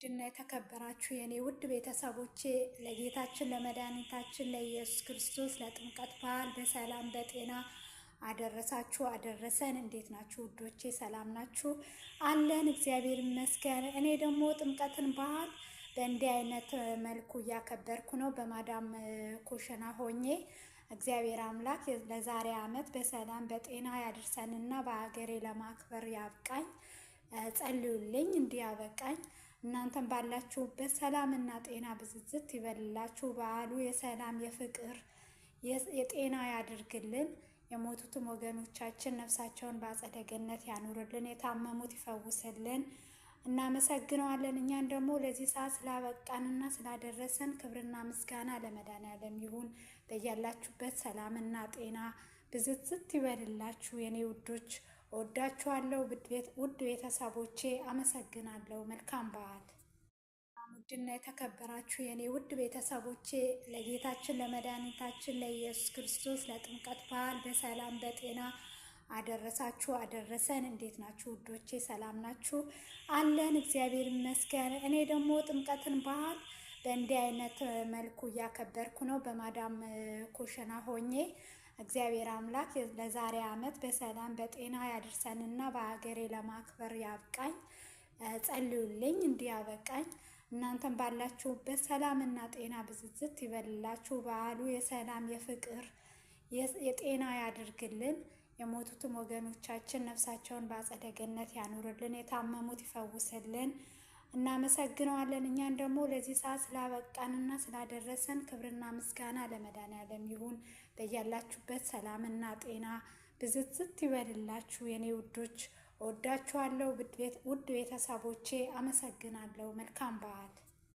ውድና የተከበራችሁ የኔ ውድ ቤተሰቦቼ ለጌታችን ለመድኃኒታችን ለኢየሱስ ክርስቶስ ለጥምቀት በዓል በሰላም በጤና አደረሳችሁ አደረሰን። እንዴት ናችሁ ውዶቼ? ሰላም ናችሁ? አለን እግዚአብሔር ይመስገን። እኔ ደግሞ ጥምቀትን በዓል በእንዲህ አይነት መልኩ እያከበርኩ ነው፣ በማዳም ኮሽና ሆኜ። እግዚአብሔር አምላክ ለዛሬ ዓመት በሰላም በጤና ያደርሰንና በሀገሬ ለማክበር ያብቃኝ። ጸልዩልኝ እንዲያበቃኝ። እናንተም ባላችሁበት ሰላምና ጤና ብዝዝት ይበልላችሁ። በዓሉ የሰላም የፍቅር የጤና ያድርግልን። የሞቱትም ወገኖቻችን ነፍሳቸውን በአጸደ ገነት ያኑርልን፣ የታመሙት ይፈውስልን። እናመሰግነዋለን። እኛን ደግሞ ለዚህ ሰዓት ስላበቃንና ስላደረሰን ክብርና ምስጋና ለመድኃኔዓለም ይሁን። በያላችሁበት ሰላምና ጤና ብዝዝት ይበልላችሁ የኔ ውዶች። ወዳችኋለሁ ውድ ቤተሰቦቼ፣ አመሰግናለሁ። መልካም በዓል። ውድና የተከበራችሁ የኔ ውድ ቤተሰቦቼ ለጌታችን ለመድኃኒታችን ለኢየሱስ ክርስቶስ ለጥምቀት በዓል በሰላም በጤና አደረሳችሁ አደረሰን። እንዴት ናችሁ ውዶቼ? ሰላም ናችሁ? አለን እግዚአብሔር ይመስገን። እኔ ደግሞ ጥምቀትን በዓል በእንዲህ አይነት መልኩ እያከበርኩ ነው፣ በማዳም ኮሽና ሆኜ። እግዚአብሔር አምላክ ለዛሬ ዓመት በሰላም በጤና ያደርሰንና በሀገሬ ለማክበር ያብቃኝ። ጸልዩልኝ እንዲያበቃኝ። እናንተም ባላችሁበት ሰላምና ጤና ብዝዝት ይበልላችሁ። በዓሉ የሰላም የፍቅር የጤና ያድርግልን። የሞቱትም ወገኖቻችን ነፍሳቸውን በአጸደ ገነት ያኑርልን፣ የታመሙት ይፈውስልን። እናመሰግነዋለን። እኛን ደግሞ ለዚህ ሰዓት ስላበቃንና ስላደረሰን ክብርና ምስጋና ለመድኃኔዓለም ይሁን። በያላችሁበት ሰላምና ጤና ብዝዝት ይበልላችሁ የኔ ውዶች። ወዳችኋለሁ ውድ ቤተሰቦቼ፣ አመሰግናለሁ። መልካም በዓል።